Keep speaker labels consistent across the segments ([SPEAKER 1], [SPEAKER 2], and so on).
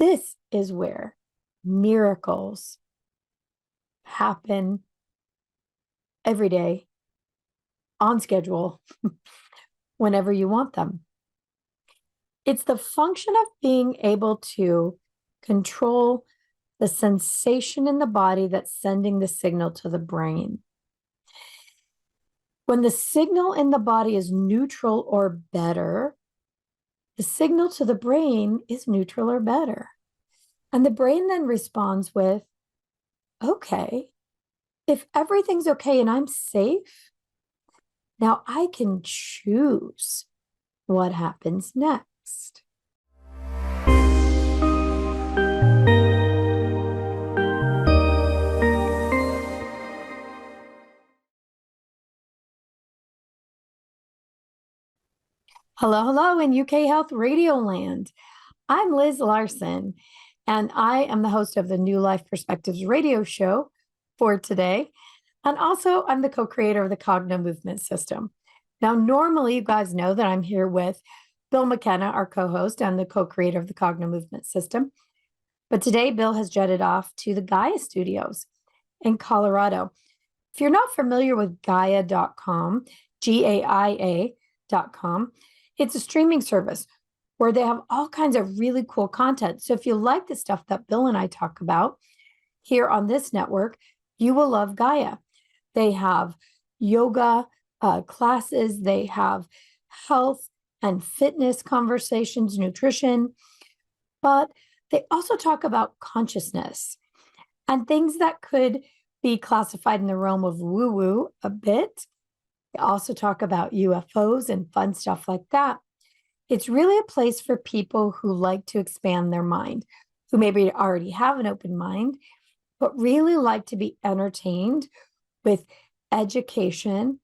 [SPEAKER 1] This is where miracles happen every day, on schedule, whenever you want them. It's the function of being able to control the sensation in the body that's sending the signal to the brain. When the signal in the body is neutral or better, the signal to the brain is neutral or better. And the brain then responds with, okay, if everything's okay and I'm safe, now I can choose what happens next. Hello in UK Health Radio Land. I'm Liz Larson, and I am the host of the New Life Perspectives radio show for today. And also, I'm the co-creator of the Cogno Movement system. Now, normally, you guys know that I'm here with Bill McKenna, our co-host and the co-creator of the Cogno Movement system. But today, Bill has jetted off to the Gaia studios in Colorado. If you're not familiar with Gaia.com, Gaia.com, it's a streaming service where they have all kinds of really cool content. So if you like the stuff that Bill and I talk about here on this network, you will love Gaia. They have yoga classes, they have health and fitness conversations, nutrition, but they also talk about consciousness and things that could be classified in the realm of woo-woo a bit. They also talk about UFOs and fun stuff like that. It's really a place for people who like to expand their mind, who maybe already have an open mind, but really like to be entertained with education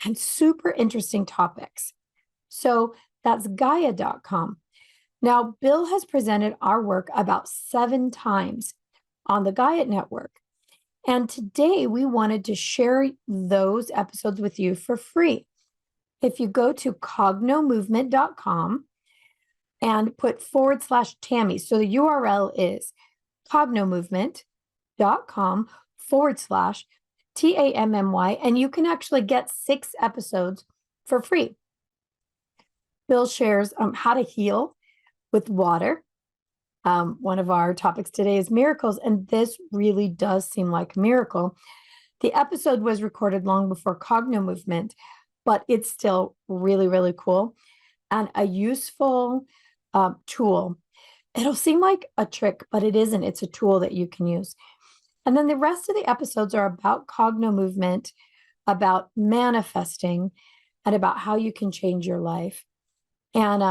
[SPEAKER 1] and super interesting topics. So that's Gaia.com. Now, Bill has presented our work about 7 times on the Gaia Network. And today we wanted to share those episodes with you for free. If you go to cognomovement.com and put /Tammy, so the URL is cognomovement.com/TAMMY, and you can actually get 6 episodes for free. Bill shares how to heal with water. One of our topics today is miracles, and this really does seem like a miracle. The episode was recorded long before Cogno Movement, but it's still really, really cool and a useful tool. It'll seem like a trick, but it isn't. It's a tool that you can use. And then the rest of the episodes are about Cogno Movement, about manifesting, and about how you can change your life. And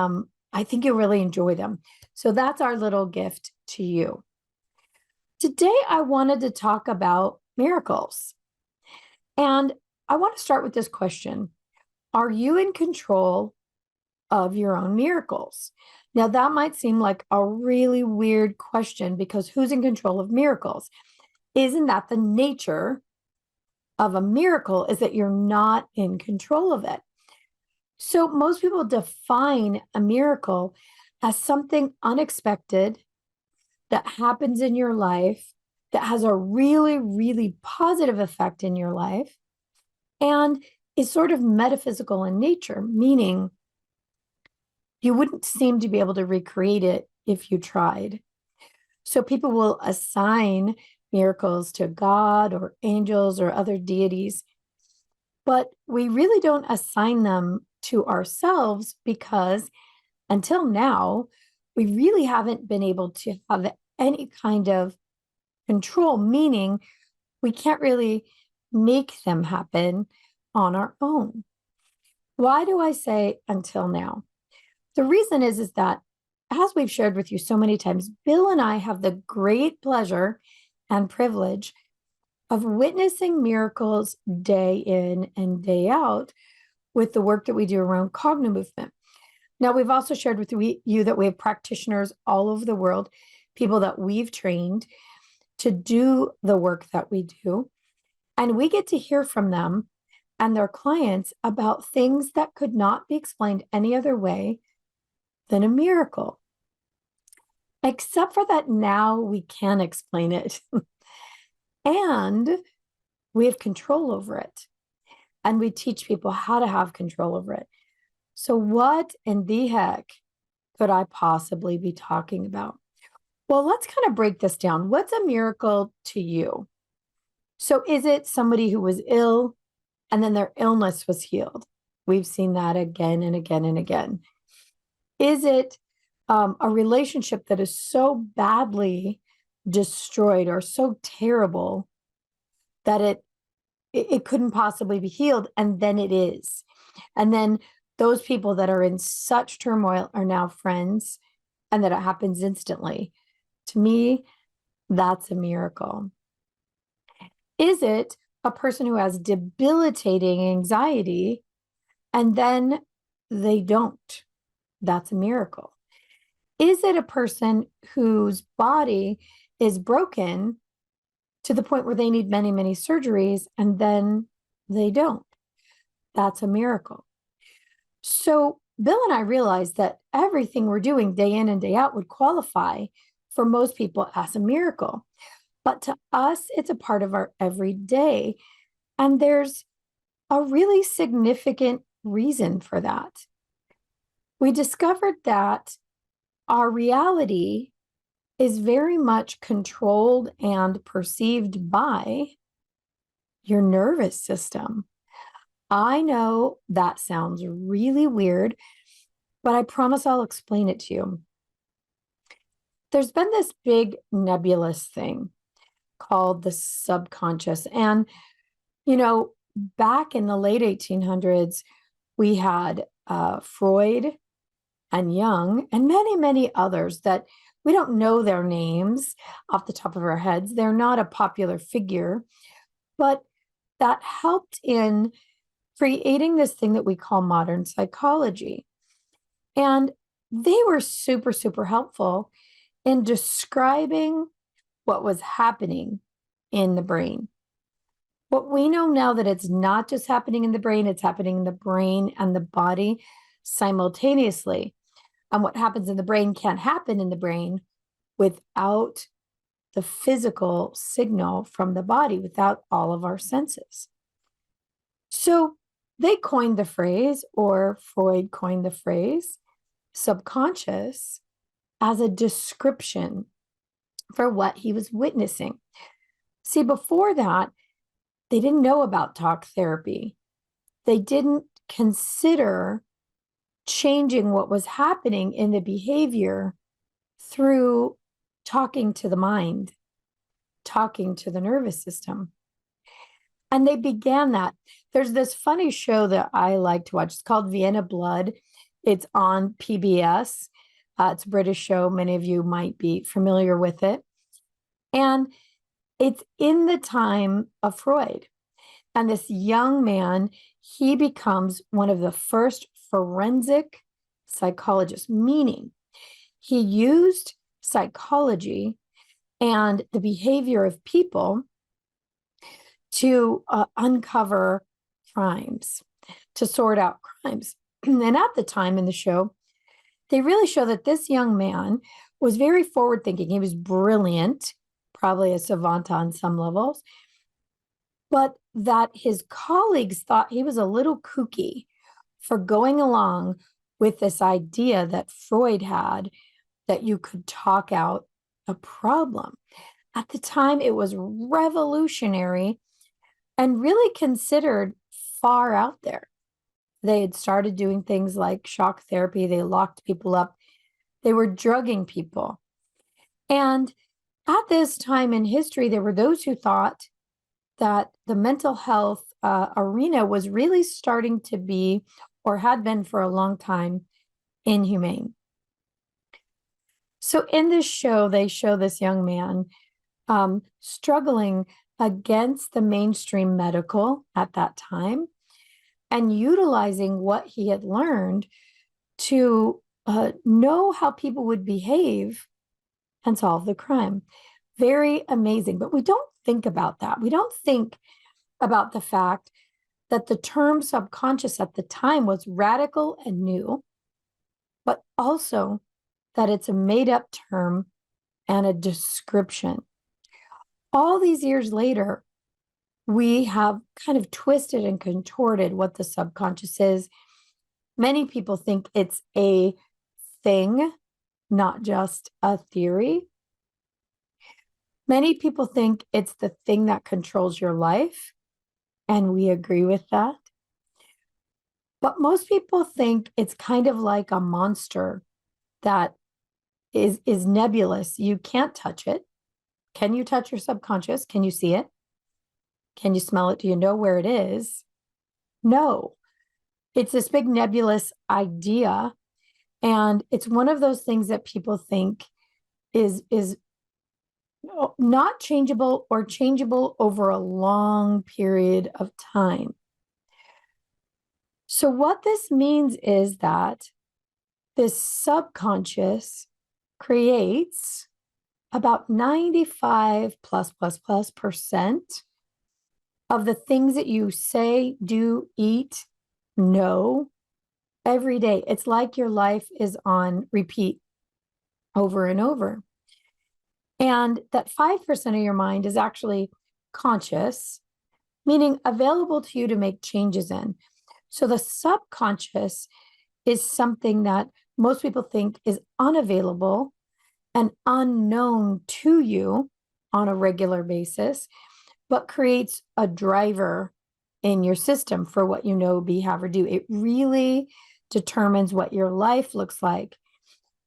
[SPEAKER 1] I think you'll really enjoy them. So that's our little gift to you. Today, I wanted to talk about miracles. And I want to start with this question. Are you in control of your own miracles? Now, that might seem like a really weird question because who's in control of miracles? Isn't that the nature of a miracle, is that you're not in control of it? So most people define a miracle as something unexpected that happens in your life that has a really, really positive effect in your life and is sort of metaphysical in nature, meaning you wouldn't seem to be able to recreate it if you tried. So people will assign miracles to God or angels or other deities, but we really don't assign them to ourselves because until now, we really haven't been able to have any kind of control, meaning we can't really make them happen on our own. Why do I say until now? The reason is that, as we've shared with you so many times, Bill and I have the great pleasure and privilege of witnessing miracles day in and day out with the work that we do around Cogno Movement. Now, we've also shared with you that we have practitioners all over the world, people that we've trained to do the work that we do. And we get to hear from them and their clients about things that could not be explained any other way than a miracle. except for that now we can explain it. And we have control over it. And we teach people how to have control over it. So what in the heck could I possibly be talking about? Well, let's kind of break this down. What's a miracle to you? So is it somebody who was ill and then their illness was healed? We've seen that again and again and again. Is it a relationship that is so badly destroyed or so terrible that it couldn't possibly be healed, and then it is? And then those people that are in such turmoil are now friends, and that it happens instantly. To me, that's a miracle. Is it a person who has debilitating anxiety and then they don't? That's a miracle. Is it a person whose body is broken to the point where they need many, many surgeries and then they don't? That's a miracle. So Bill and I realized that everything we're doing day in and day out would qualify for most people as a miracle. But to us, it's a part of our everyday. And there's a really significant reason for that. We discovered that our reality is very much controlled and perceived by your nervous system. I know that sounds really weird, but I promise I'll explain it to you. There's been this big nebulous thing called the subconscious. And, back in the late 1800s, we had Freud and Jung and many, many others that we don't know their names off the top of our heads. They're not a popular figure, but that helped in creating this thing that we call modern psychology. And they were super, super helpful in describing what was happening in the brain. What we know now that it's not just happening in the brain, it's happening in the brain and the body simultaneously. And what happens in the brain can't happen in the brain without the physical signal from the body, without all of our senses. So they coined the phrase, or Freud coined the phrase, subconscious, as a description for what he was witnessing. See, before that, they didn't know about talk therapy. They didn't consider changing what was happening in the behavior through talking to the mind, talking to the nervous system. And they began that. There's this funny show that I like to watch. It's called Vienna Blood. It's on PBS. It's a British show. Many of you might be familiar with it. And it's in the time of Freud. And this young man, he becomes one of the first forensic psychologists, meaning he used psychology and the behavior of people to uncover crimes, to sort out crimes. And at the time in the show, they really show that this young man was very forward thinking. He was brilliant, probably a savant on some levels, but that his colleagues thought he was a little kooky for going along with this idea that Freud had, that you could talk out a problem. At the time, it was revolutionary and really considered far out there. They had started doing things like shock therapy. They locked people up. They were drugging people. And at this time in history, there were those who thought that the mental health arena was really starting to be, or had been for a long time, inhumane. So in this show, they show this young man struggling against the mainstream medical at that time and utilizing what he had learned to know how people would behave and solve the crime. Very amazing. But we don't think about that. We don't think about the fact that the term subconscious at the time was radical and new, but also that it's a made-up term and a description. All these years later, we have kind of twisted and contorted what the subconscious is. Many people think it's a thing, not just a theory. Many people think it's the thing that controls your life, and we agree with that. But most people think it's kind of like a monster that is nebulous. You can't touch it. Can you touch your subconscious? Can you see it? Can you smell it? Do you know where it is? No. It's this big nebulous idea. And it's one of those things that people think is not changeable or changeable over a long period of time. So what this means is that this subconscious creates about 95+++% of the things that you say, do, eat, know every day. It's like your life is on repeat over and over. And that 5% of your mind is actually conscious, meaning available to you to make changes in. So the subconscious is something that most people think is unavailable and unknown to you on a regular basis, but creates a driver in your system for what you know, be, have, or do. It really determines what your life looks like.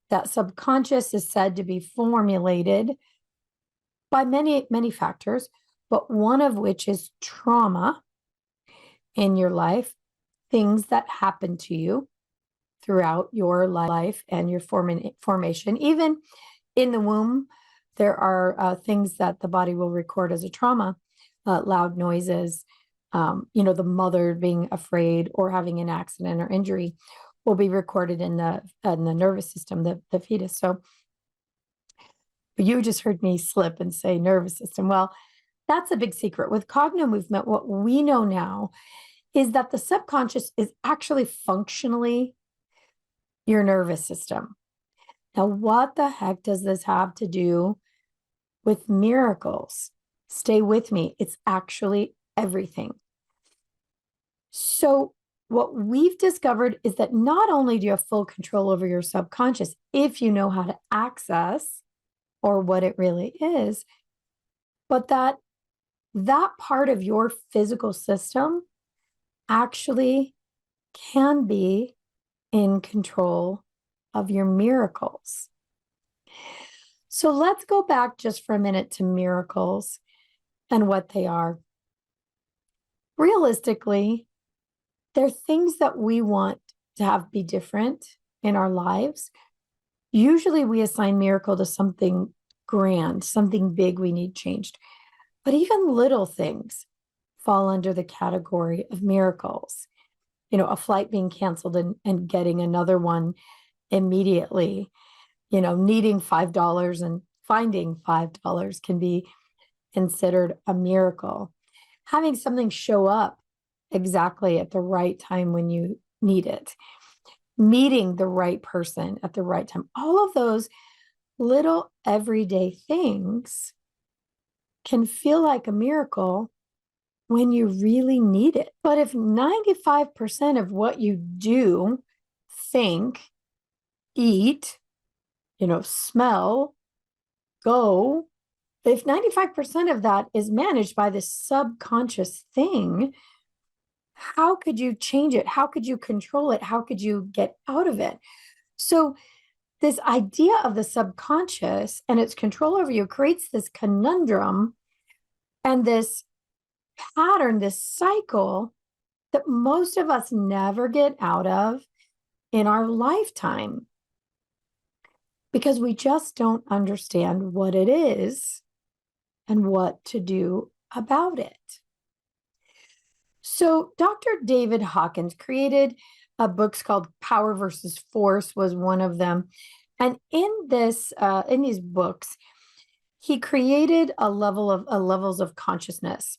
[SPEAKER 1] That subconscious is said to be formulated by many, many factors, but one of which is trauma in your life, things that happen to you throughout your life and your formation. Even in the womb, there are things that the body will record as a trauma, loud noises, the mother being afraid or having an accident or injury will be recorded in the nervous system, the fetus. So you just heard me slip and say nervous system. Well, that's a big secret. With Cognomovement, what we know now is that the subconscious is actually functionally your nervous system. Now, what the heck does this have to do with miracles? Stay with me. It's actually everything. So what we've discovered is that not only do you have full control over your subconscious, if you know how to access or what it really is, but that part of your physical system actually can be in control of your miracles. So let's go back just for a minute to miracles and what they are. Realistically, they're things that we want to have be different in our lives. Usually we assign miracle to something grand, something big we need changed. But even little things fall under the category of miracles. A flight being canceled and getting another one immediately, needing $5 and finding $5 can be considered a miracle. Having something show up exactly at the right time when you need it, meeting the right person at the right time, all of those little everyday things can feel like a miracle when you really need it. But if 95% of what you do, think, eat, smell, go, if 95% of that is managed by this subconscious thing, how could you change it? How could you control it? How could you get out of it? So this idea of the subconscious and its control over you creates this conundrum and this pattern, this cycle that most of us never get out of in our lifetime because we just don't understand what it is and what to do about it. So Dr. David Hawkins created books called Power versus Force was one of them. And in these books, he created levels of consciousness,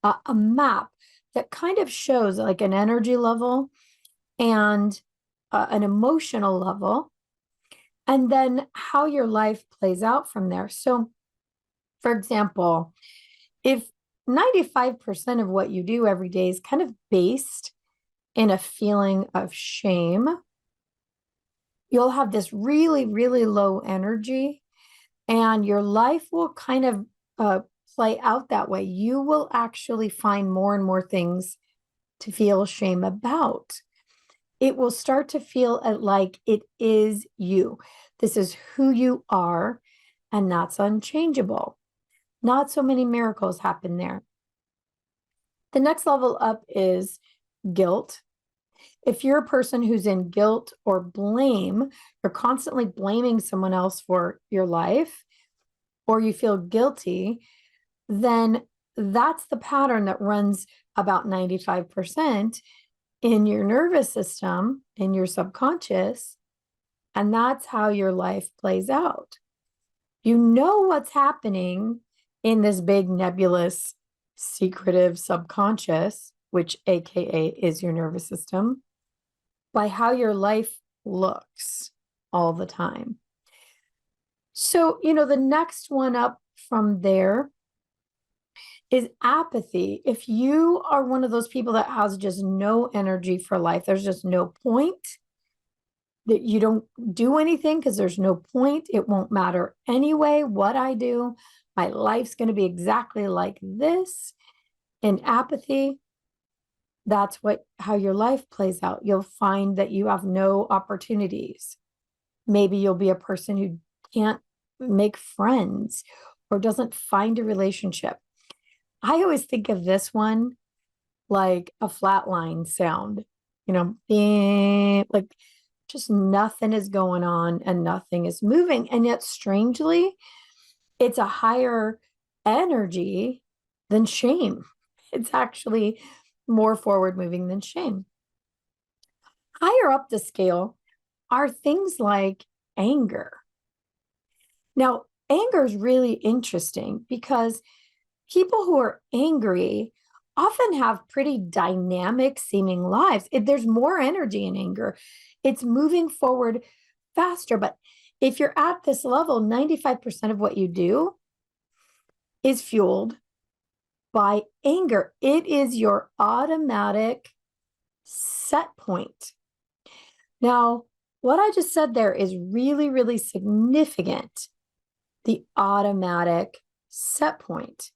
[SPEAKER 1] a map that kind of shows like an energy level and an emotional level and then how your life plays out from there. So, for example, if 95% of what you do every day is kind of based in a feeling of shame, you'll have this really, really low energy, and your life will kind of play out that way. You will actually find more and more things to feel shame about. It will start to feel like it is you. This is who you are, and that's unchangeable. Not so many miracles happen there. The next level up is guilt. If you're a person who's in guilt or blame, you're constantly blaming someone else for your life, or you feel guilty, then that's the pattern that runs about 95% in your nervous system, in your subconscious, and that's how your life plays out. You know what's happening in this big nebulous secretive subconscious, which AKA is your nervous system, by how your life looks all the time. So, the next one up from there is apathy. If you are one of those people that has just no energy for life, there's just no point, that you don't do anything because there's no point. It won't matter anyway what I do. My life's going to be exactly like this. In apathy, that's how your life plays out. You'll find that you have no opportunities. Maybe you'll be a person who can't make friends or doesn't find a relationship. I always think of this one like a flatline sound, like just nothing is going on and nothing is moving. And yet, strangely, it's a higher energy than shame. It's actually more forward moving than shame. Higher up the scale are things like anger. Now, anger is really interesting because people who are angry often have pretty dynamic seeming lives. There's more energy in anger. It's moving forward faster. But if you're at this level, 95% of what you do is fueled by anger. It is your automatic set point. Now, what I just said there is really, really significant. The automatic set point.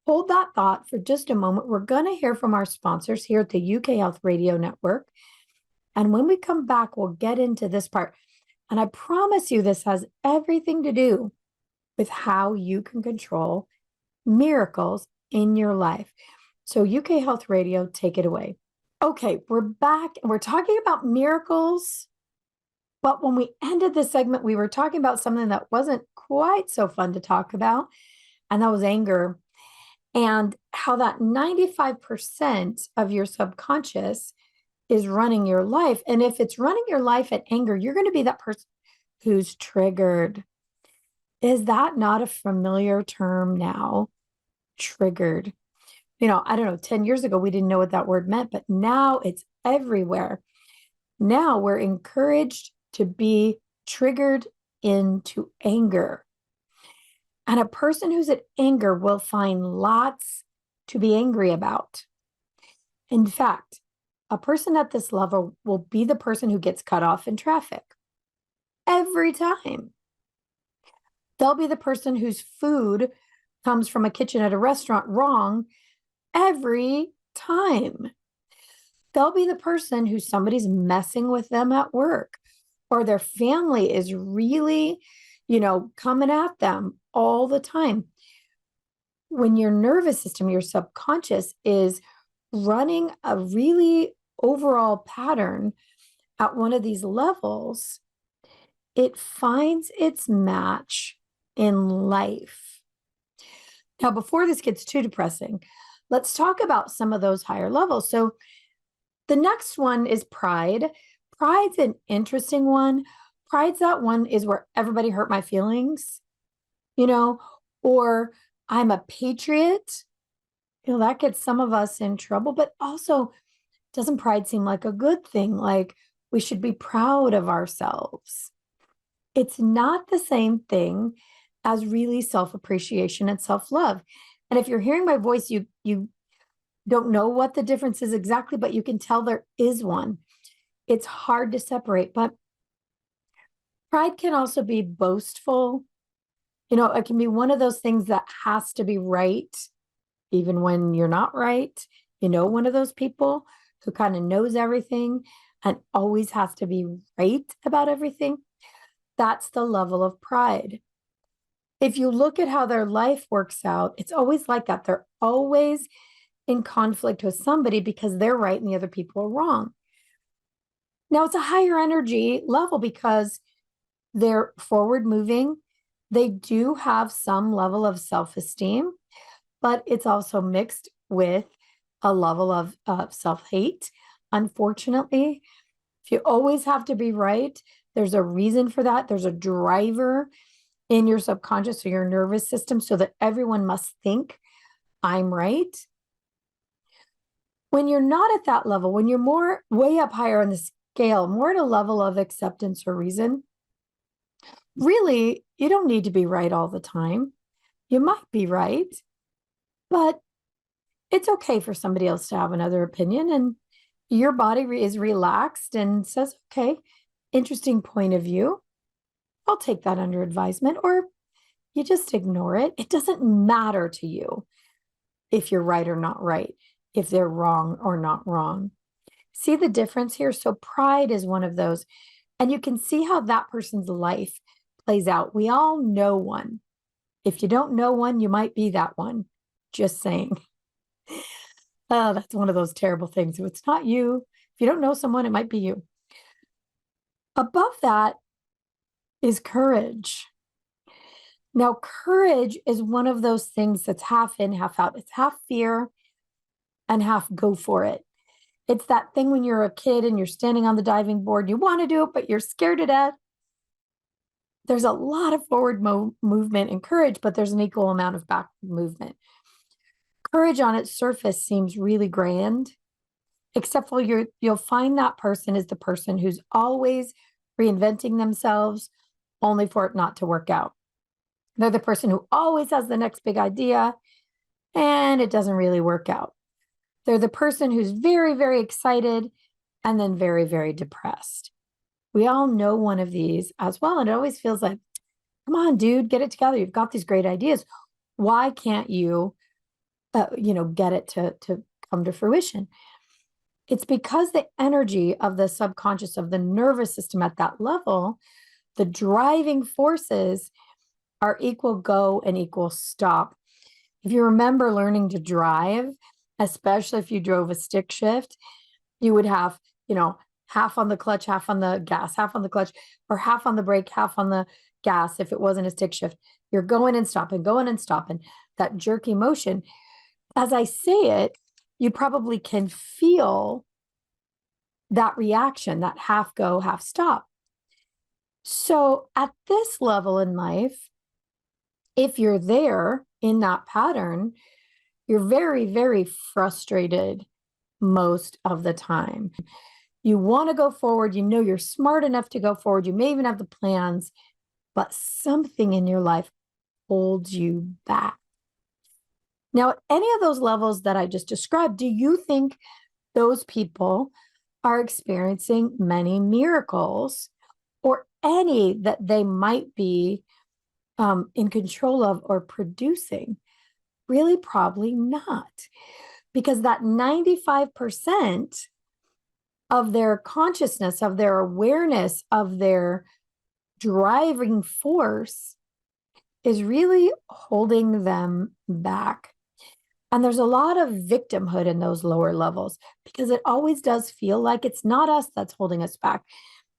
[SPEAKER 1] Hold that thought for just a moment. We're going to hear from our sponsors here at the UK Health Radio Network. And when we come back, we'll get into this part. And I promise you, this has everything to do with how you can control miracles in your life. So UK Health Radio, take it away. Okay, we're back and we're talking about miracles. But when we ended this segment, we were talking about something that wasn't quite so fun to talk about, and that was anger, and how that 95% of your subconscious is running your life. And if it's running your life at anger, you're going to be that person who's triggered. Is that not a familiar term now? Triggered. I don't know, 10 years ago, we didn't know what that word meant, but now it's everywhere. Now we're encouraged to be triggered into anger. And a person who's at anger will find lots to be angry about. In fact, a person at this level will be the person who gets cut off in traffic every time. They'll be the person whose food comes from a kitchen at a restaurant wrong every time. They'll be the person who somebody's messing with them at work, or their family is really, coming at them all the time. When your nervous system, your subconscious, is running a really overall pattern at one of these levels, it finds its match in life. Now, before this gets too depressing, let's talk about some of those higher levels. So the next one is pride. Pride's an interesting one. Pride's that one is where everybody hurt my feelings, or I'm a patriot. That gets some of us in trouble, but also doesn't pride seem like a good thing? Like we should be proud of ourselves. It's not the same thing as really self-appreciation and self-love. And if you're hearing my voice, you don't know what the difference is exactly, but you can tell there is one. It's hard to separate, but pride can also be boastful. It can be one of those things that has to be right, even when you're not right. One of those people who kind of knows everything and always has to be right about everything. That's the level of pride. If you look at how their life works out, it's always like that. They're always in conflict with somebody because they're right and the other people are wrong. Now, it's a higher energy level because they're forward moving. They do have some level of self-esteem, but it's also mixed with a level of self-hate. Unfortunately, if you always have to be right, there's a reason for that. There's a driver in your subconscious or your nervous system so that everyone must think I'm right. When you're not at that level, when you're more way up higher on the scale, more at a level of acceptance or reason, really, you don't need to be right all the time. You might be right, but it's okay for somebody else to have another opinion, and your body is relaxed and says, okay, interesting point of view. I'll take that under advisement, or you just ignore it. It doesn't matter to you if you're right or not right, if they're wrong or not wrong. See the difference here? So pride is one of those, and you can see how that person's life plays out. We all know one. If you don't know one, you might be that one. Just saying. Oh, that's one of those terrible things. If it's not you, if you don't know someone, it might be you. Above that is courage. Now, courage is one of those things that's half in, half out. It's half fear and half go for it. It's that thing when you're a kid and you're standing on the diving board, you want to do it, but you're scared to death. There's a lot of forward movement and courage, but there's an equal amount of back movement. Courage on its surface seems really grand, except for you'll find that person is the person who's always reinventing themselves only for it not to work out. They're the person who always has the next big idea and it doesn't really work out. They're the person who's very, very excited and then very, very depressed. We all know one of these as well. And it always feels like, come on, dude, get it together. You've got these great ideas. Why can't you, get it to come to fruition? It's because the energy of the subconscious, of the nervous system at that level, the driving forces are equal go and equal stop. If you remember learning to drive, especially if you drove a stick shift, you would have, half on the clutch, half on the gas, half on the clutch, or half on the brake, half on the gas if it wasn't a stick shift. You're going and stopping, that jerky motion. As I say it, you probably can feel that reaction, that half go, half stop. So at this level in life, if you're there in that pattern, you're very, very frustrated most of the time. You want to go forward. You know you're smart enough to go forward. You may even have the plans, but something in your life holds you back. Now, at any of those levels that I just described, do you think those people are experiencing many miracles or any that they might be in control of or producing? Really, probably not, because that 95% of their consciousness, of their awareness, of their driving force is really holding them back. And there's a lot of victimhood in those lower levels because it always does feel like it's not us that's holding us back.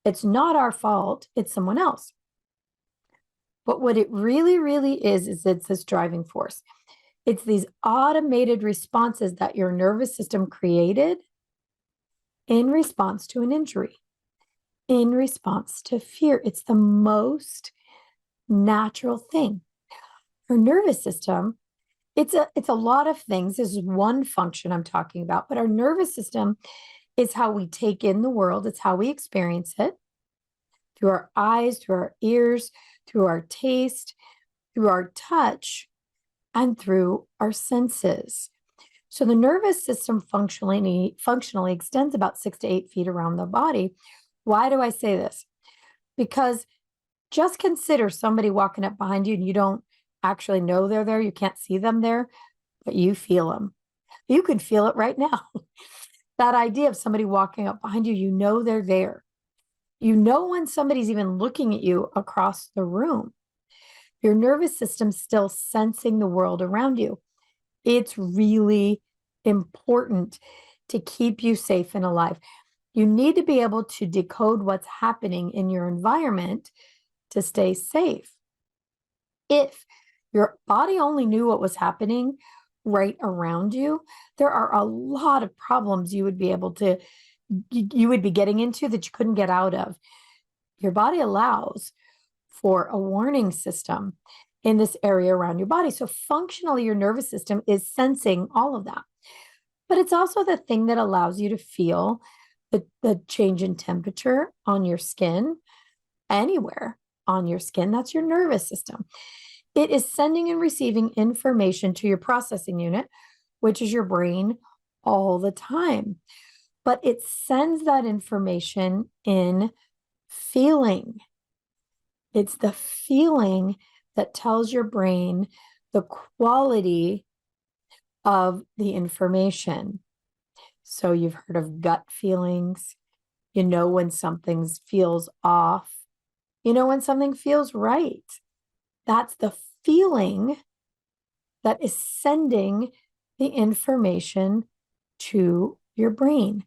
[SPEAKER 1] It's not our fault. It's someone else. But what it really, really is it's this driving force. It's these automated responses that your nervous system created in response to an injury, in response to fear. It's the most natural thing. Our nervous system, it's a lot of things. This is one function I'm talking about, but our nervous system is how we take in the world. It's how we experience it through our eyes, through our ears, through our taste, through our touch, and through our senses. So the nervous system functionally extends about 6 to 8 feet around the body. Why do I say this? Because just consider somebody walking up behind you and you don't actually know they're there. You can't see them there, but you feel them. You can feel it right now. That idea of somebody walking up behind you, you know they're there. You know when somebody's even looking at you across the room. Your nervous system's still sensing the world around you. It's really important to keep you safe and alive. You need to be able to decode what's happening in your environment to stay safe. If your body only knew what was happening right around you, there are a lot of problems you would be getting into that you couldn't get out of. Your body allows for a warning system in this area around your body. So functionally, your nervous system is sensing all of that. But it's also the thing that allows you to feel the change in temperature on your skin, anywhere on your skin. That's your nervous system. It is sending and receiving information to your processing unit, which is your brain, all the time. But it sends that information in feeling. It's the feeling that tells your brain the quality of the information. So you've heard of gut feelings. You know when something feels off. You know when something feels right. That's the feeling that is sending the information to your brain.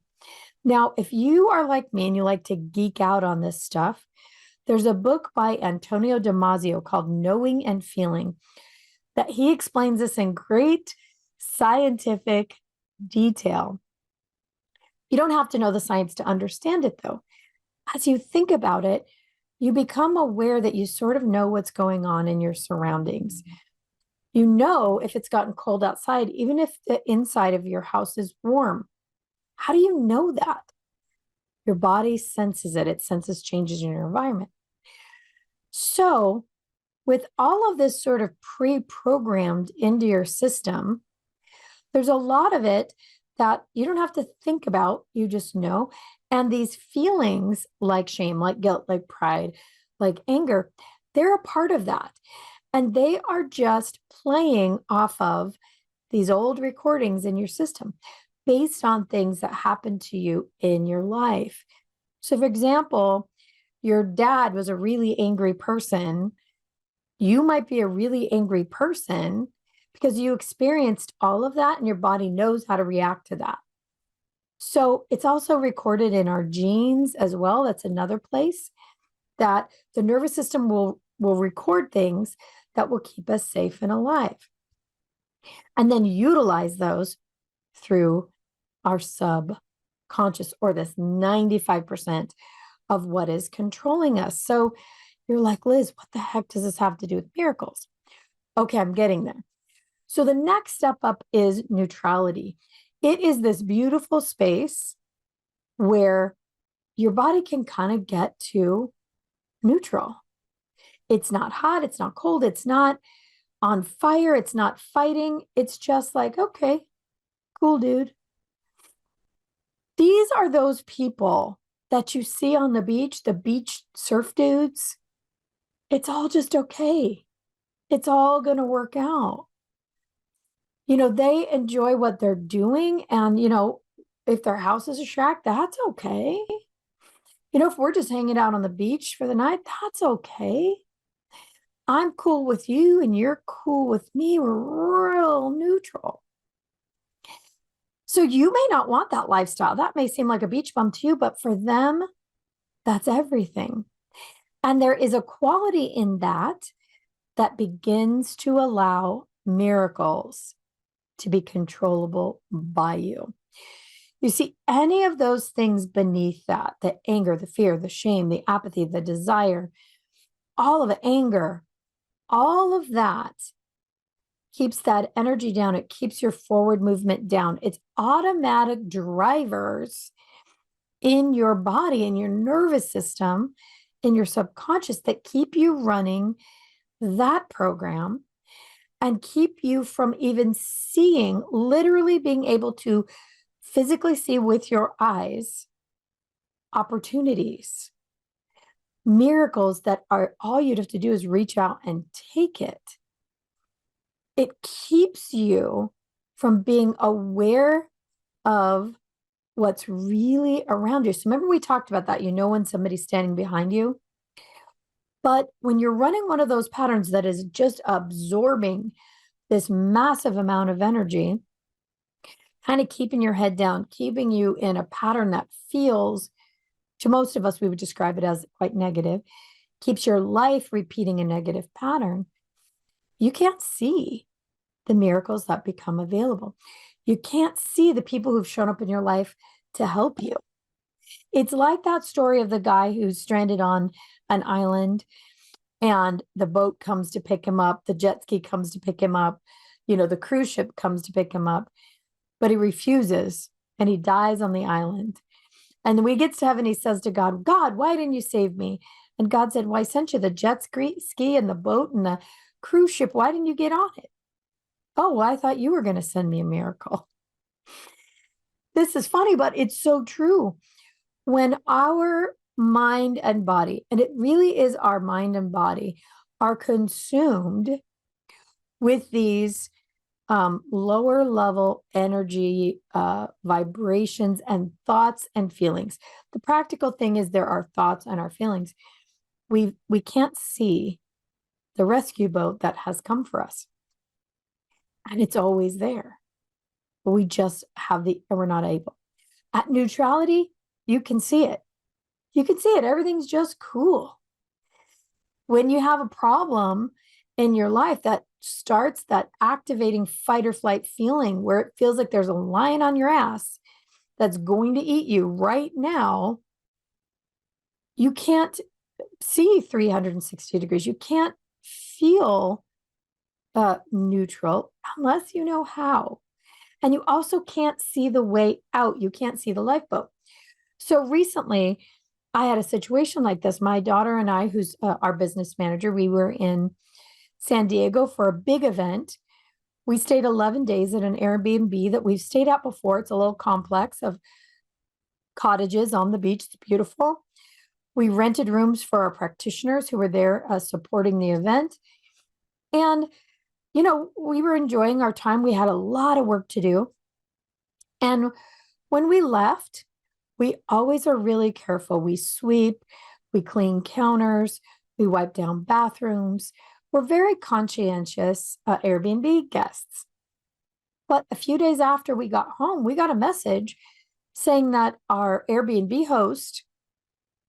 [SPEAKER 1] Now, if you are like me and you like to geek out on this stuff, there's a book by Antonio Damasio called Knowing and Feeling that he explains this in great scientific detail. You don't have to know the science to understand it, though. As you think about it, you become aware that you sort of know what's going on in your surroundings. You know if it's gotten cold outside, even if the inside of your house is warm. How do you know that? Your body senses it. It senses changes in your environment. So with all of this sort of pre-programmed into your system, there's a lot of it that you don't have to think about, you just know. And these feelings like shame, like guilt, like pride, like anger, they're a part of that. And they are just playing off of these old recordings in your system based on things that happened to you in your life. So for example, your dad was a really angry person. You might be a really angry person because you experienced all of that and your body knows how to react to that. So it's also recorded in our genes as well. That's another place that the nervous system will record things that will keep us safe and alive. And then utilize those through our subconscious, or this 95% of what is controlling us. So you're like, Liz, what the heck does this have to do with miracles? Okay, I'm getting there. So the next step up is neutrality. It is this beautiful space where your body can kind of get to neutral. It's not hot, it's not cold, it's not on fire, it's not fighting. It's just like, okay, cool, dude. These are those people that you see on the beach surf dudes. It's all just okay. It's all going to work out. You know, they enjoy what they're doing. And, you know, if their house is a shack, that's okay. You know, if we're just hanging out on the beach for the night, that's okay. I'm cool with you and you're cool with me. We're real neutral. So you may not want that lifestyle. That may seem like a beach bum to you, but for them, that's everything. And there is a quality in that that begins to allow miracles to be controllable by you. You see, any of those things beneath that, the anger, the fear, the shame, the apathy, the desire, all of the anger, all of that keeps that energy down. It keeps your forward movement down. It's automatic drivers in your body, in your nervous system, in your subconscious that keep you running that program and keep you from even seeing, literally being able to physically see with your eyes opportunities, miracles that are all you'd have to do is reach out and take it. It keeps you from being aware of what's really around you. So remember we talked about that, when somebody's standing behind you. But when you're running one of those patterns that is just absorbing this massive amount of energy, kind of keeping your head down, keeping you in a pattern that feels, to most of us, we would describe it as quite negative, keeps your life repeating a negative pattern, you can't see the miracles that become available. You can't see the people who've shown up in your life to help you. It's like that story of the guy who's stranded on an island and the boat comes to pick him up, the jet ski comes to pick him up, the cruise ship comes to pick him up, but he refuses and he dies on the island. And when he gets to heaven, he says to God, God, why didn't you save me? And God said, well, I sent you the jet ski and the boat and the cruise ship. Why didn't you get on it? Oh, well, I thought you were going to send me a miracle. This is funny, but it's so true. When our mind and body, and it really is our mind and body, are consumed with these lower level energy vibrations and thoughts and feelings. The practical thing is there are thoughts and our feelings. We can't see the rescue boat that has come for us. And it's always there. But we just we're not able. At neutrality, you can see it. You can see it. Everything's just cool. When you have a problem in your life that starts that activating fight or flight feeling where it feels like there's a lion on your ass that's going to eat you right now, you can't see 360 degrees. You can't feel neutral unless you know how. And you also can't see the way out. You can't see the lifeboat. So recently, I had a situation like this. My daughter and I, who's our business manager, we were in San Diego for a big event. We stayed 11 days at an Airbnb that we've stayed at before. It's a little complex of cottages on the beach. It's beautiful. We rented rooms for our practitioners who were there supporting the event. And, we were enjoying our time. We had a lot of work to do. And when we left, we always are really careful. We sweep, we clean counters, we wipe down bathrooms. We're very conscientious Airbnb guests. But a few days after we got home, we got a message saying that our Airbnb host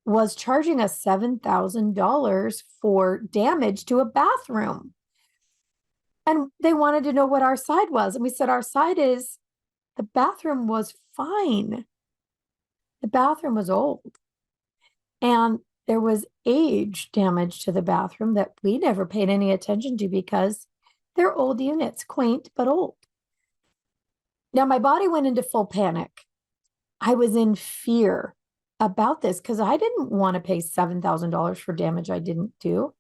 [SPEAKER 1] was charging us $7,000 for damage to a bathroom. And they wanted to know what our side was. And we said, our side is the bathroom was fine. The bathroom was old. And there was age damage to the bathroom that we never paid any attention to because they're old units, quaint, but old. Now, my body went into full panic. I was in fear about this because I didn't want to pay $7,000 for damage I didn't do.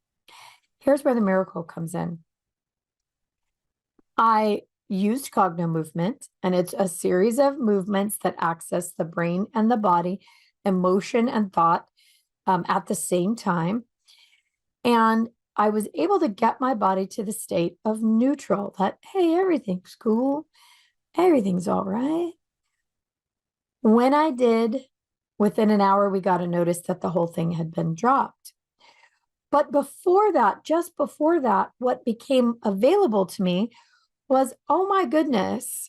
[SPEAKER 1] Here's where the miracle comes in. I used Cognomovement, and it's a series of movements that access the brain and the body, emotion and thought at the same time. And I was able to get my body to the state of neutral, that, hey, everything's cool. Everything's all right. When I did, within an hour, we got a notice that the whole thing had been dropped. But before that, just before that, what became available to me was, oh my goodness,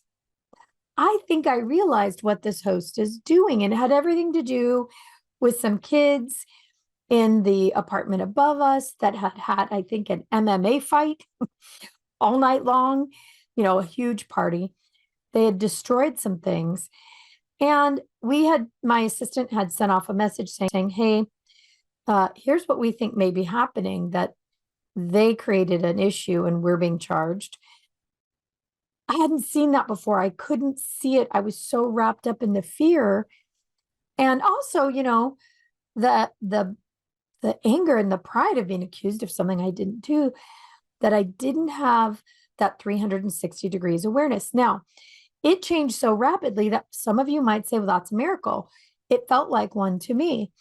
[SPEAKER 1] I think I realized what this host is doing. And it had everything to do with some kids in the apartment above us that had, I think, an MMA fight all night long, a huge party. They had destroyed some things. And my assistant had sent off a message saying, hey, here's what we think may be happening, that they created an issue and we're being charged. I hadn't seen that before. I couldn't see it. I was so wrapped up in the fear. And also, the the anger and the pride of being accused of something I didn't do, that I didn't have that 360 degrees awareness. Now, it changed so rapidly that some of you might say, well, that's a miracle. It felt like one to me,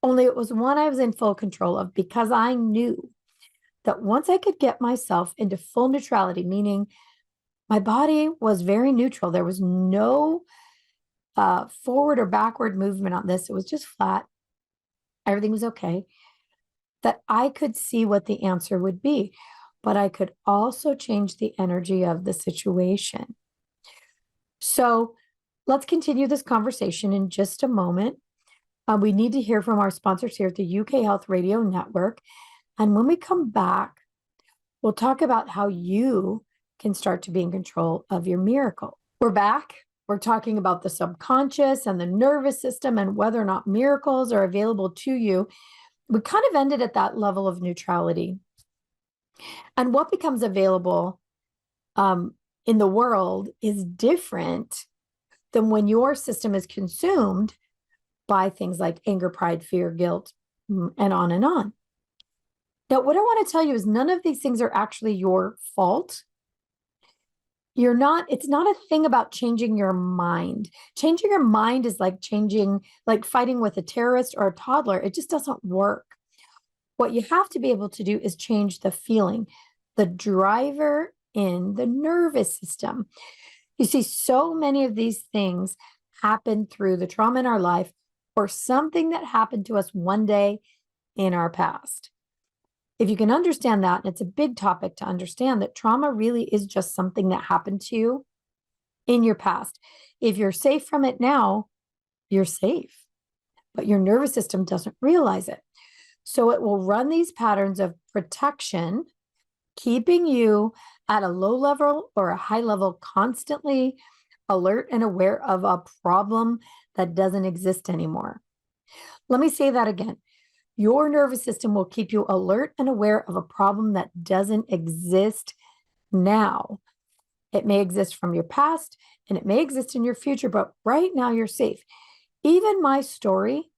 [SPEAKER 1] only it was one I was in full control of, because I knew that once I could get myself into full neutrality, meaning my body was very neutral, there was no forward or backward movement on this. It was just flat. Everything was okay. That I could see what the answer would be, but I could also change the energy of the situation. So let's continue this conversation in just a moment. We need to hear from our sponsors here at the UK Health Radio Network. And when we come back, we'll talk about how you can start to be in control of your miracle. We're back. We're talking about the subconscious and the nervous system and whether or not miracles are available to you. We kind of ended at that level of neutrality. And what becomes available in the world is different than when your system is consumed by things like anger, pride, fear, guilt, and on and on. Now, what I want to tell you is none of these things are actually your fault. It's not a thing about changing your mind. Changing your mind is like fighting with a terrorist or a toddler. It just doesn't work. What you have to be able to do is change the feeling, the driver in the nervous system. You see, so many of these things happen through the trauma in our life or something that happened to us one day in our past. If you can understand that, and it's a big topic to understand, that trauma really is just something that happened to you in your past. If you're safe from it now, you're safe, but your nervous system doesn't realize it. So it will run these patterns of protection, keeping you at a low level or a high level, constantly alert and aware of a problem that doesn't exist anymore. Let me say that again. Your nervous system will keep you alert and aware of a problem that doesn't exist now. It may exist from your past and it may exist in your future, but right now you're safe. Even my story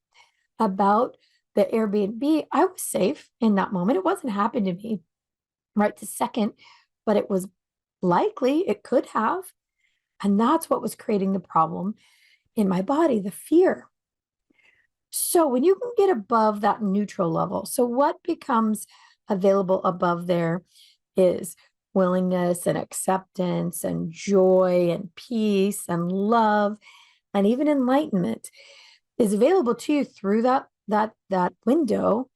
[SPEAKER 1] about the Airbnb, I was safe in that moment. It wasn't happening to me right this second, but it was likely it could have. And that's what was creating the problem in my body, the fear. So when you can get above that neutral level, so what becomes available above there is willingness and acceptance and joy and peace and love and even enlightenment is available to you through that window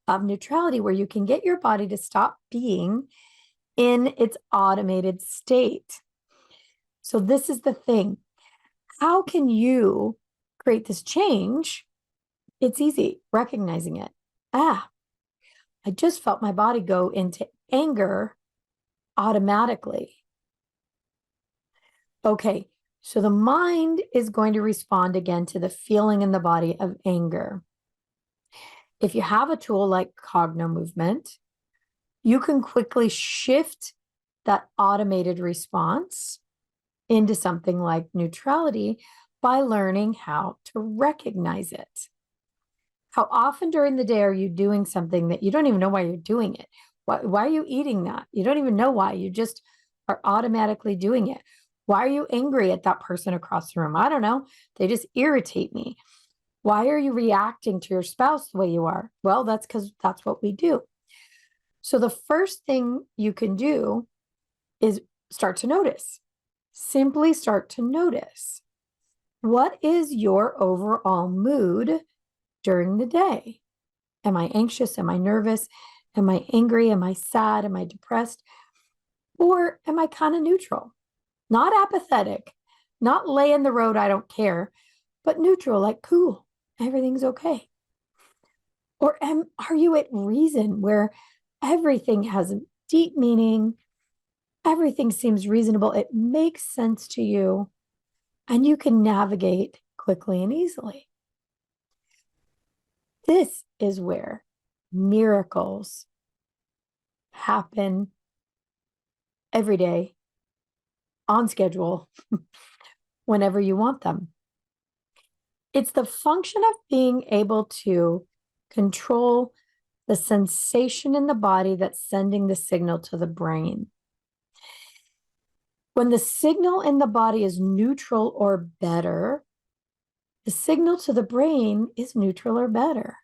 [SPEAKER 1] of neutrality, where you can get your body to stop being in its automated state. So this is the thing. How can you create this change? It's easy, recognizing it. I just felt my body go into anger automatically. Okay, so the mind is going to respond again to the feeling in the body of anger. If you have a tool like Cognomovement, you can quickly shift that automated response into something like neutrality by learning how to recognize it. How often during the day are you doing something that you don't even know why you're doing it? Why are you eating that? You don't even know why. You just are automatically doing it. Why are you angry at that person across the room? I don't know. They just irritate me. Why are you reacting to your spouse the way you are? Well, that's because that's what we do. So the first thing you can do is start to notice. Simply start to notice. What is your overall mood during the day? Am I anxious? Am I nervous? Am I angry? Am I sad? Am I depressed? Or am I kind of neutral? Not apathetic, not lay in the road, I don't care, but neutral, like cool, everything's okay. Or are you at reason, where everything has a deep meaning, everything seems reasonable, it makes sense to you, and you can navigate quickly and easily? This is where miracles happen every day, on schedule, whenever you want them. It's the function of being able to control the sensation in the body that's sending the signal to the brain. When the signal in the body is neutral or better, the signal to the brain is neutral or better.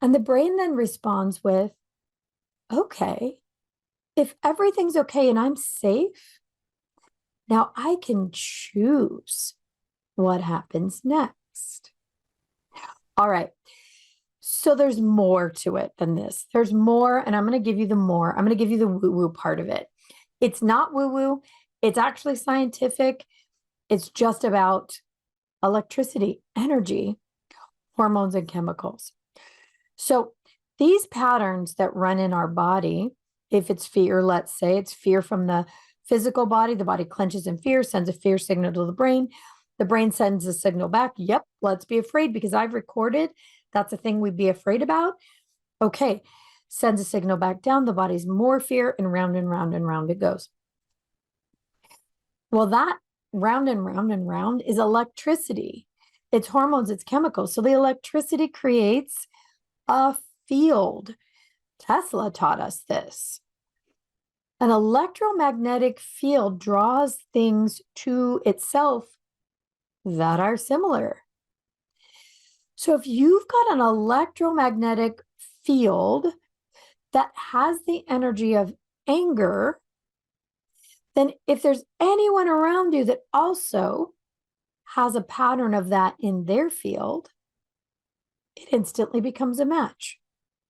[SPEAKER 1] And the brain then responds with, okay, if everything's okay and I'm safe, now I can choose what happens next. All right. So there's more to it than this. There's more, and I'm going to give you the more. I'm going to give you the woo-woo part of it. It's not woo-woo. It's actually scientific. It's just about electricity, energy, hormones, and chemicals. So these patterns that run in our body, if it's fear, let's say it's fear from the physical body, the body clenches in fear, sends a fear signal to the brain sends a signal back. Yep, let's be afraid because I've recorded. That's a thing we'd be afraid about. Okay, sends a signal back down. The body's more fear, and round and round and round it goes. Well, that round and round and round is electricity. It's hormones, it's chemicals. So the electricity creates a field. Tesla taught us this. An electromagnetic field draws things to itself that are similar. So if you've got an electromagnetic field that has the energy of anger, then if there's anyone around you that also has a pattern of that in their field, it instantly becomes a match.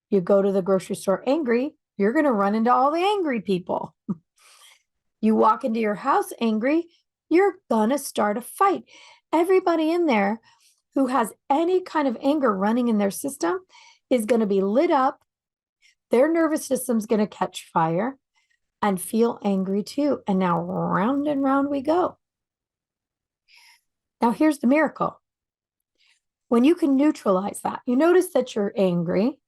[SPEAKER 1] You go to the grocery store angry, you're going to run into all the angry people. You walk into your house angry, you're going to start a fight. Everybody in there who has any kind of anger running in their system is going to be lit up. Their nervous system's going to catch fire and feel angry too. And now round and round we go. Now here's the miracle. When you can neutralize that, you notice that you're angry,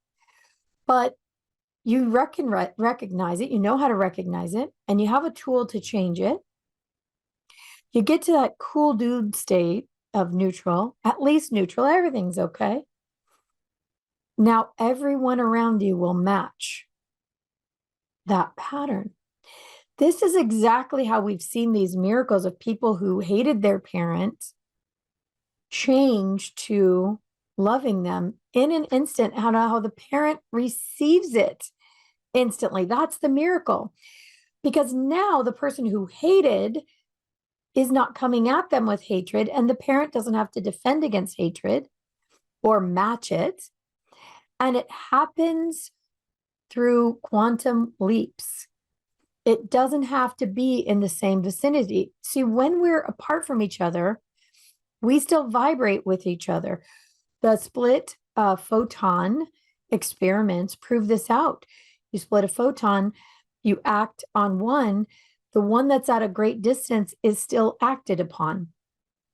[SPEAKER 1] but you recognize it, you know how to recognize it, and you have a tool to change it. You get to that cool dude state of neutral, at least neutral, everything's okay. Now everyone around you will match that pattern. This is exactly how we've seen these miracles of people who hated their parents change to loving them in an instant, how the parent receives it instantly. That's the miracle. Because now the person who hated is not coming at them with hatred, and the parent doesn't have to defend against hatred or match it. And it happens through quantum leaps. It doesn't have to be in the same vicinity. See, when we're apart from each other, we still vibrate with each other. The split photon experiments prove this out. You split a photon, you act on one, the one that's at a great distance is still acted upon.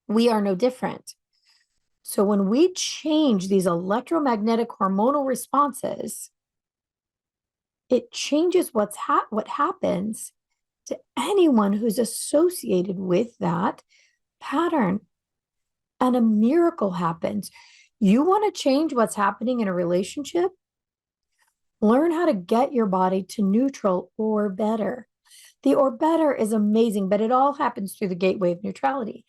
[SPEAKER 1] We are no different. So when we change these electromagnetic hormonal responses, it changes what happens to anyone who's associated with that pattern. And a miracle happens. You want to change what's happening in a relationship? Learn how to get your body to neutral or better. The or better is amazing, but it all happens through the gateway of neutrality.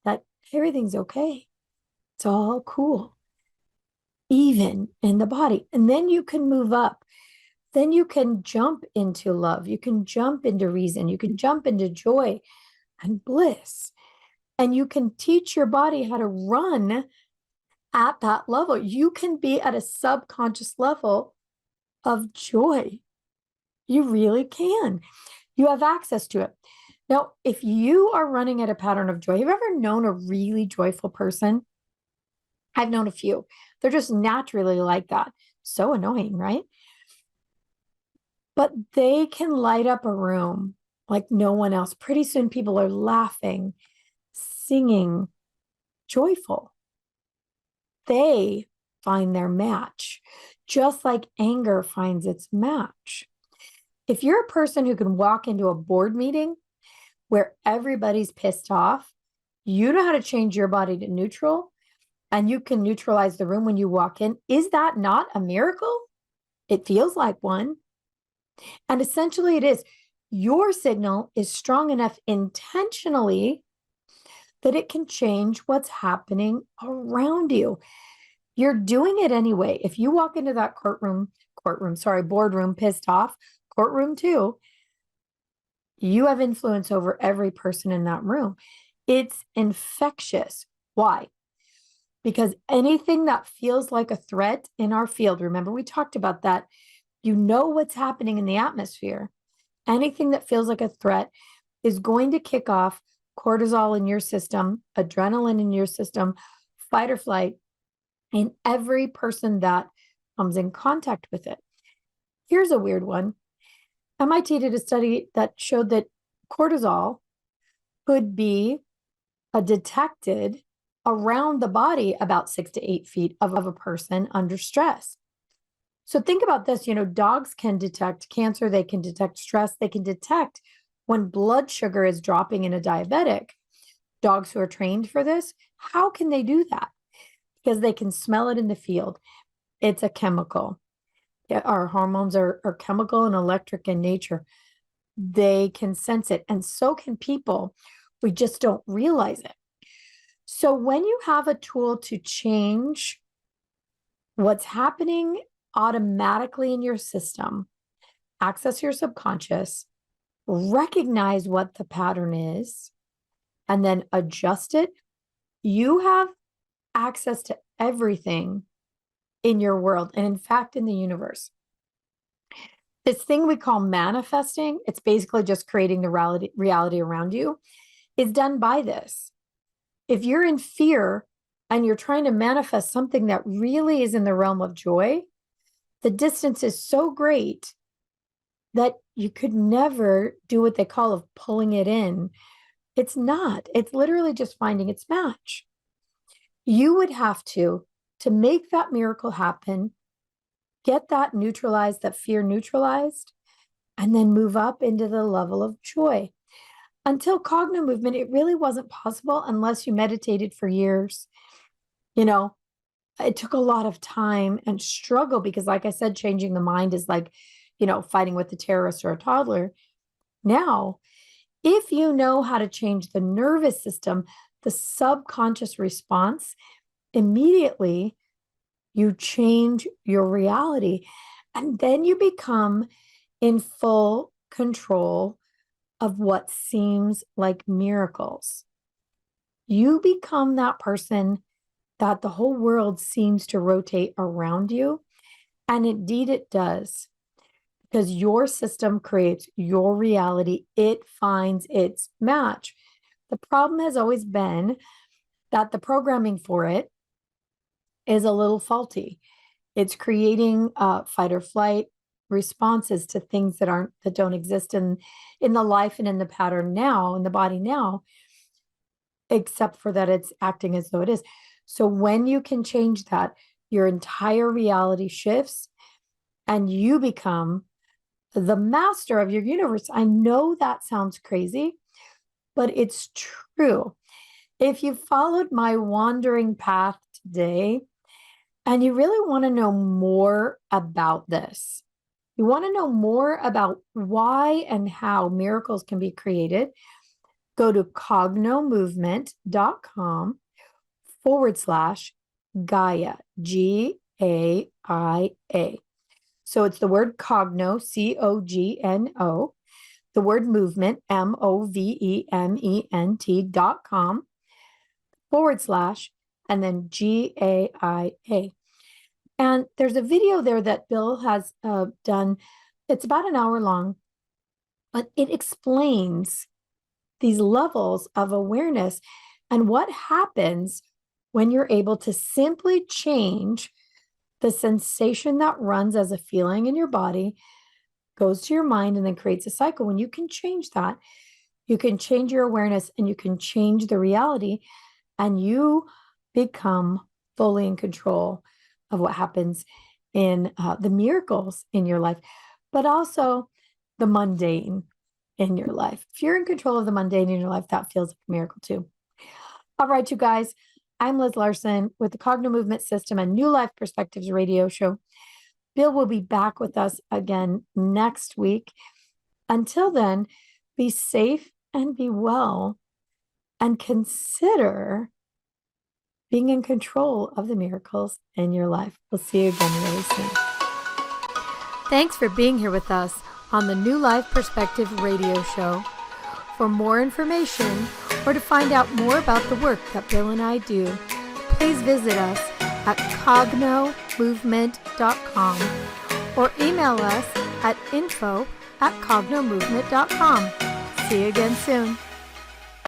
[SPEAKER 1] That everything's okay. It's all cool. Even in the body. And then you can move up. Then you can jump into love. You can jump into reason. You can jump into joy and bliss. And you can teach your body how to run at that level. You can be at a subconscious level of joy. You really can. You have access to it. Now, if you are running at a pattern of joy, have you ever known a really joyful person? I've known a few. They're just naturally like that. So annoying, right? But they can light up a room like no one else. Pretty soon people are laughing, singing, joyful. They find their match, just like anger finds its match. If you're a person who can walk into a board meeting where everybody's pissed off, you know how to change your body to neutral, and you can neutralize the room when you walk in. Is that not a miracle? It feels like one. And essentially, it is. Your signal is strong enough intentionally that it can change what's happening around you. You're doing it anyway. If you walk into that boardroom pissed off, courtroom too, you have influence over every person in that room. It's infectious. Why? Because anything that feels like a threat in our field, remember we talked about that, you know what's happening in the atmosphere. Anything that feels like a threat is going to kick off cortisol in your system, adrenaline in your system, fight or flight, in every person that comes in contact with it. Here's a weird one. MIT did a study that showed that cortisol could be detected around the body about 6 to 8 feet of a person under stress. So think about this, dogs can detect cancer, they can detect stress, they can detect when blood sugar is dropping in a diabetic. Dogs who are trained for this, how can they do that? Because they can smell it in the field. It's a chemical. Our hormones are chemical and electric in nature. They can sense it, and so can people. We just don't realize it. So when you have a tool to change what's happening automatically in your system, access your subconscious, recognize what the pattern is, and then adjust it, you have access to everything in your world, and in fact, in the universe. This thing we call manifesting, it's basically just creating the reality around you, is done by this. If you're in fear and you're trying to manifest something that really is in the realm of joy, the distance is so great that you could never do what they call of pulling it in. It's not. It's literally just finding its match. You would have to make that miracle happen, get that neutralized, that fear neutralized, and then move up into the level of joy. Until Cognomovement, it really wasn't possible unless you meditated for years. It took a lot of time and struggle because, like I said, changing the mind is like, fighting with a terrorist or a toddler. Now, if you know how to change the nervous system, the subconscious response, immediately you change your reality. And then you become in full control of what seems like miracles. You become that person that the whole world seems to rotate around you. And indeed it does, because your system creates your reality. It finds its match. The problem has always been that the programming for it is a little faulty. It's creating fight or flight responses to things that don't exist in the life and in the pattern now, in the body now, except for that it's acting as though it is. So when you can change that, your entire reality shifts and you become the master of your universe. I know that sounds crazy, but it's true. If you followed my wandering path today and you really want to know more about this, you want to know more about why and how miracles can be created, go to cognomovement.com/Gaia, Gaia. So it's the word cogno, Cogno, the word movement, movement.com/ and then GAIA. And there's a video there that Bill has done. It's about an hour long, but it explains these levels of awareness and what happens when you're able to simply change the sensation that runs as a feeling in your body, goes to your mind, and then creates a cycle. When you can change that, you can change your awareness and you can change the reality, and you become fully in control of what happens in the miracles in your life, but also the mundane in your life. If you're in control of the mundane in your life, that feels like a miracle too. All right, you guys, I'm Liz Larson with the Cogno Movement System and New Life Perspectives radio show. Bill will be back with us again next week. Until then, be safe and be well, and consider being in control of the miracles in your life. We'll see you again really soon. Thanks for being here with us on the New Life Perspective radio show. For more information or to find out more about the work that Bill and I do, please visit us at cognomovement.com or email us at info@cognomovement.com. See you again soon.